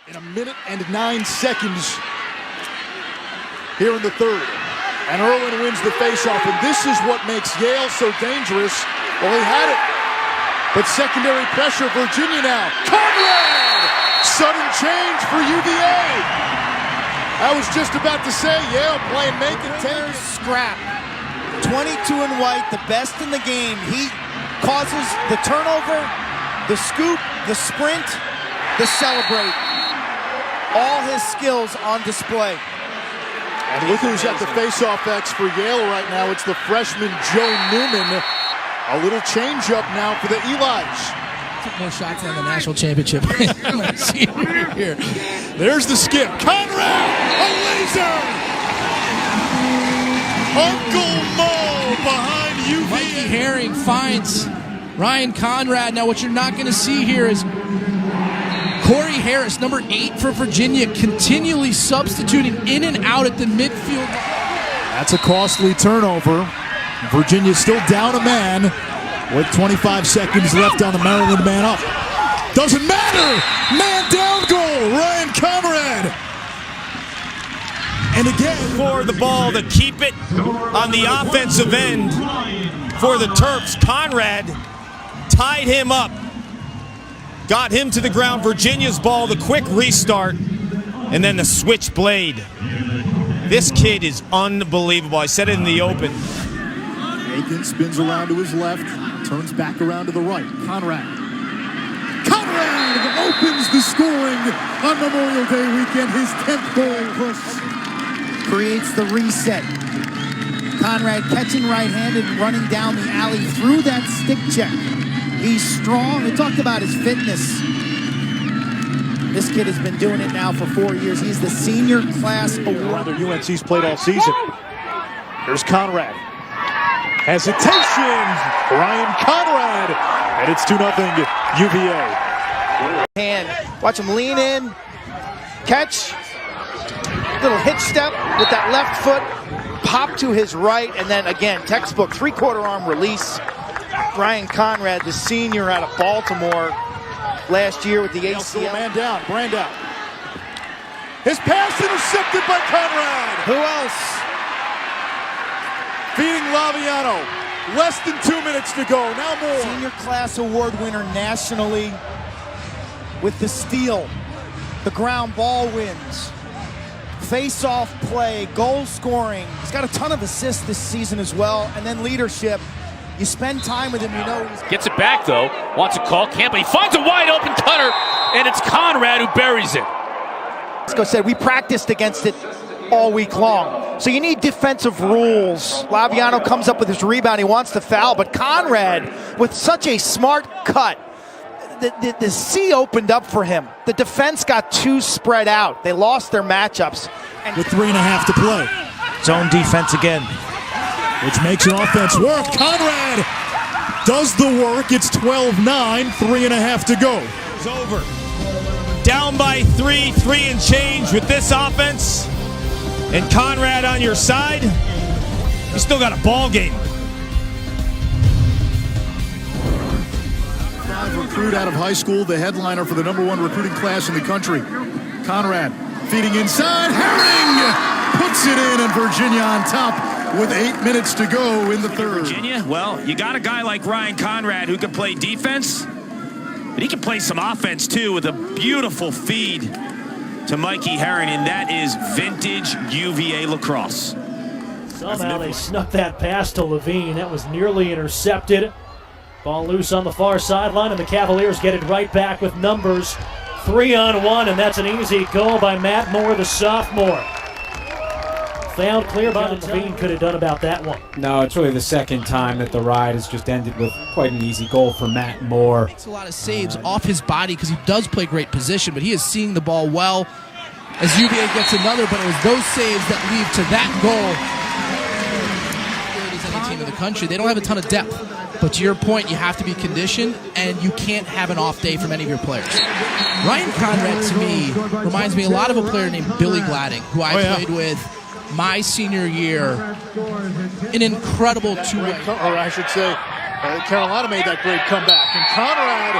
In 1 minute and 9 seconds here in the third. And Irwin wins the faceoff, and this is what makes Yale so dangerous. Well, he had it, but secondary pressure, Virginia now. Conrad! Sudden change for UVA. I was just about to say, Yale playing make and take. Scrap. 22 in white, the best in the game. He causes the turnover, the scoop, the sprint, the celebrate. All his skills on display. And look who's at the face-off X for Yale right now. It's the freshman Joe Newman. A little change-up now for the Elis. Took more shots than the national championship. Here. There's the skip. Conrad! A laser! Uncle Mo behind UVA. Mikey Herring finds Ryan Conrad. Now what you're not going to see here is Corey Harris, number 8 for Virginia, continually substituting in and out at the midfield. That's a costly turnover. Virginia's still down a man with 25 seconds left on the Maryland man up. Doesn't matter! Man down goal! Ryan Conrad! And again, for the ball to keep it on the offensive end for the Terps. Conrad tied him up. Got him to the ground. Virginia's ball, the quick restart, and then the switchblade. This kid is unbelievable. I said it in the open. Aiken spins around to his left, turns back around to the right. Conrad opens the scoring on Memorial Day weekend. His 10th goal push. Creates the reset. Conrad catching right-handed and running down the alley through that stick check. He's strong. We talked about his fitness. This kid has been doing it now for 4 years. He's the senior class award. UNC's played all season. Here's Conrad. Hesitation. Ryan Conrad. And it's 2-0 UVA. Hand. Watch him lean in. Catch. Little hitch step with that left foot. Pop to his right. And then again, textbook 3/4 arm release. Ryan Conrad, the senior out of Baltimore last year with the ACL. Man down, Brandow. His pass intercepted by Conrad. Who else? Feeding Laviano. Less than 2 minutes to go, now more. Senior class award winner nationally with the steal. The ground ball wins. Face-off play, goal scoring. He's got a ton of assists this season as well, and then leadership. You spend time with him, you know he's... Gets it back, though. Wants a call, can't, but he finds a wide-open cutter, and it's Conrad who buries it. Cisco said we practiced against it all week long. So you need defensive rules. Laviano comes up with his rebound. He wants to foul, but Conrad, with such a smart cut, the sea opened up for him. The defense got too spread out. They lost their matchups. With 3.5 to play. Zone defense again. Which makes an offense work. Conrad does the work. It's 12-9, 3.5 to go. It's over. Down by 3 and change with this offense. And Conrad on your side. You still got a ball game. Recruit out of high school, the headliner for the #1 recruiting class in the country. Conrad feeding inside. Herring puts it in, and Virginia on top with 8 minutes to go in the third. Virginia, well, you got a guy like Ryan Conrad who can play defense, but he can play some offense too with a beautiful feed to Mikey Herring, and that is vintage UVA lacrosse. Somehow they snuck that pass to Levine. That was nearly intercepted. Ball loose on the far sideline, and the Cavaliers get it right back with numbers. 3-on-1, and that's an easy goal by Matt Moore, the sophomore. Fouled clear by Levine. Could have done about that one. No, it's really the second time that the ride has just ended with quite an easy goal for Matt Moore. Makes a lot of saves off his body because he does play great position, but he is seeing the ball well as UVA gets another, but it was those saves that lead to that goal. Any team in the country, they don't have a ton of depth. But to your point, you have to be conditioned, and you can't have an off day from any of your players. Ryan Conrad, to me, reminds me a lot of a player named Billy Gladding, who I played with my senior year. An incredible two-way. Or I should say, Carolina made that great comeback. And Conrad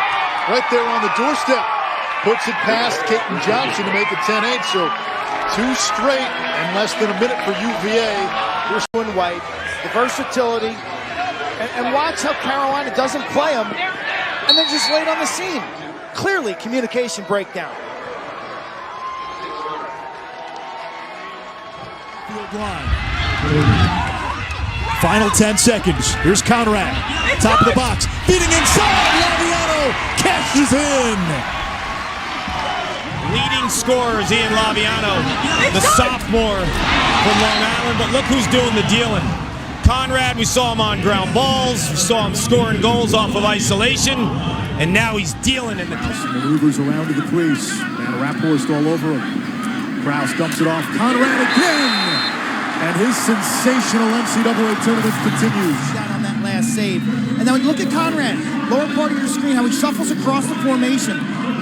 right there on the doorstep. puts it past Caton Johnson to make it 10-8. So 2 straight in less than a minute for UVA. Here's White, the versatility, and watch how Carolina doesn't play him and then just laid on the scene. Clearly, communication breakdown. Field line. Final 10 seconds. Here's Conrad. Top of the box. Feeding inside. Laviano cashes in. Leading scorer is Ian Laviano, the sophomore from Long Island, but look who's doing the dealing. Conrad, we saw him on ground balls, we saw him scoring goals off of isolation, and now he's dealing in the... Maneuvers around to the crease. And Rapphorst all over him. Krause dumps it off. Conrad again! And his sensational NCAA tournament continues. Down on that last save. And then when you look at Conrad, lower part of your screen, how he shuffles across the formation.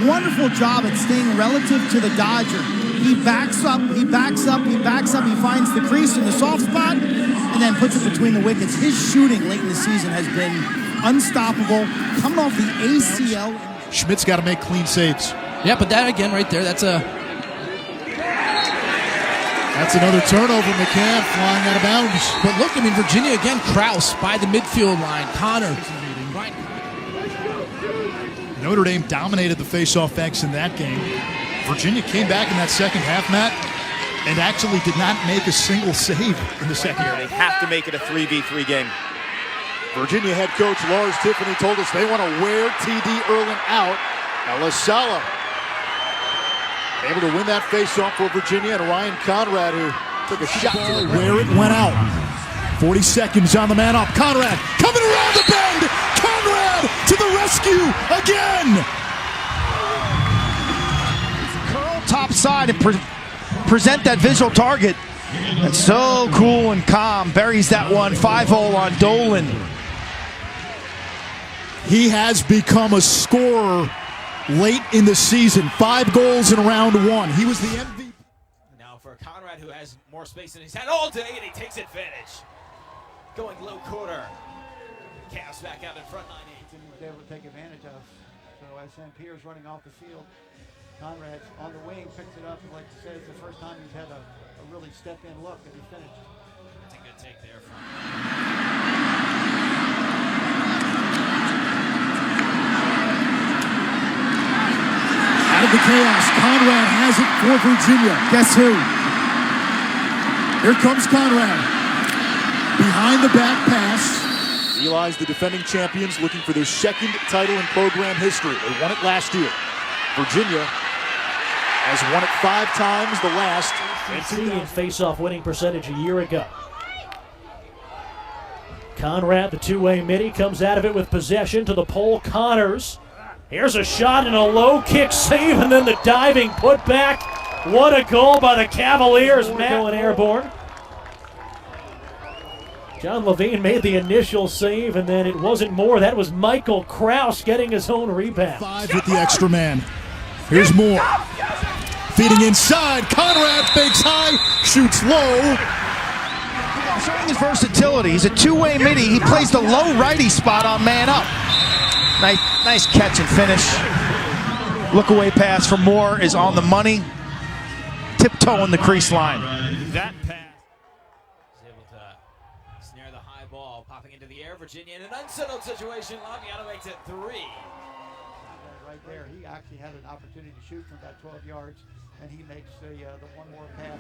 Wonderful job at staying relative to the Dodger. He backs up, he backs up, he backs up, he finds the crease in the soft spot, and then puts it between the wickets. His shooting late in the season has been unstoppable. Coming off the ACL. Schmidt's got to make clean saves. Yeah, but that again right there, that's another turnover. McCann flying out of bounds. But look, I mean, Virginia again, Krause by the midfield line. Connor. Notre Dame dominated the face-off X in that game. Virginia came back in that second half, Matt, and actually did not make a single save in the second half. They have to make it a 3v3 game. Virginia head coach Lars Tiffany told us they want to wear TD Erlin out. Now LaSala able to win that face-off for Virginia, and Ryan Conrad, who took a shot to where it went out. 40 seconds on the man up. Conrad coming around the bend. Conrad to the rescue again. Curl top side and present that visual target. That's so cool and calm. Buries that one. 5-hole on Dolan. He has become a scorer late in the season. 5 goals in round 1. He was the MVP. Now for Conrad, who has more space in his head all day, and he takes advantage. Going low quarter. Cavs back out in front, 9-8. Was able to take advantage of. So as St. Pierre's running off the field, Conrad's on the wing, picks it up, and like I said, it's the first time he's had a really step-in look, and he finished. That's a good take there from... Out of the chaos, Conrad has it for Virginia. Guess who? Here comes Conrad. Behind the back pass. Eli's the defending champions looking for their second title in program history. They won it last year. Virginia has won it 5 times, the last. In face-off winning percentage a year ago. Conrad, the two-way midi, comes out of it with possession to the pole. Connors. Here's a shot and a low kick save, and then the diving putback. What a goal by the Cavaliers. Matt going airborne. John Levine made the initial save, and then it wasn't more. That was Michael Krause getting his own rebound. 5 with the extra man. Here's Moore. Feeding inside. Conrad fakes high, shoots low. Showing his versatility. He's a two-way midi. He plays the low righty spot on man up. Nice catch and finish. Look away pass from Moore is on the money. Tiptoeing the crease line. That pass. Snare the high ball, popping into the air. Virginia in an unsettled situation. Laviano makes it 3. Right there, he actually had an opportunity to shoot from about 12 yards, and he makes the one more pass.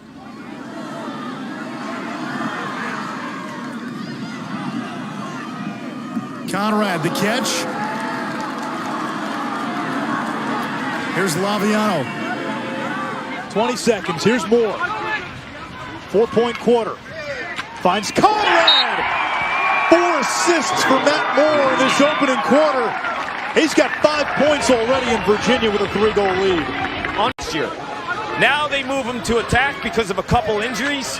Conrad, the catch. Here's Laviano. 20 seconds. Here's Moore. 4-point quarter. Finds Conrad. 4 assists for Matt Moore in this opening quarter. He's got 5 points already in Virginia with a 3-goal lead. On this year. Now they move him to attack because of a couple injuries.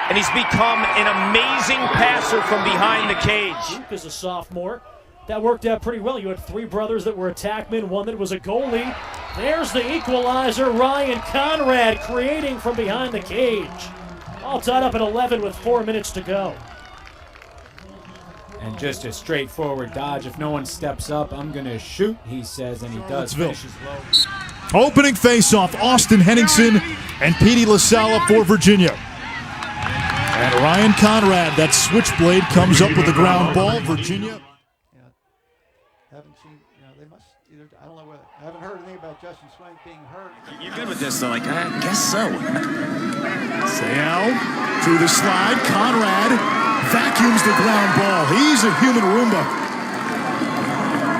And he's become an amazing passer from behind the cage. Luke is a sophomore. That worked out pretty well. You had 3 brothers that were attackmen, one that was a goalie. There's the equalizer. Ryan Conrad creating from behind the cage. All tied up at 11 with 4 minutes to go. And just a straightforward dodge. If no one steps up, I'm going to shoot, he says, and he does. Finishes low. Opening faceoff, Austin Henningsen and Petey LaSala for Virginia. And Ryan Conrad, that switchblade, comes up with the ground ball. Virginia. Haven't seen, they must either, I don't know whether, I haven't heard anything about Justin Swank being hurt. You're good with this, though. Like, I guess so. Sayal to the slide. Conrad vacuums the ground ball. He's a human Roomba.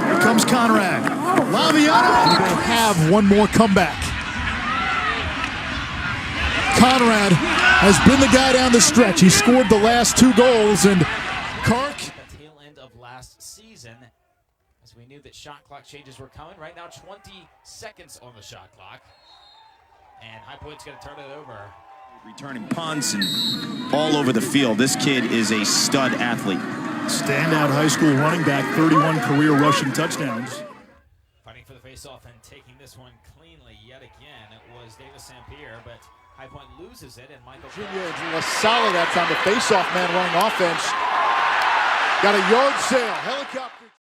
Here comes Conrad. Laviano will have one more comeback. Conrad has been the guy down the stretch. He scored the last 2 goals, and Kark. The tail end of last season, as we knew that shot clock changes were coming. Right now, 20 seconds on the shot clock. And High Point's going to turn it over. Returning punts and all over the field. This kid is a stud athlete. Standout high school running back, 31 career rushing touchdowns. Fighting for the faceoff and taking this one cleanly yet again. It was Davis St. Pierre, but High Point loses it, and Michael Virginia and LaSala, that's on the faceoff man running offense. Got a yard sale. Helicopter.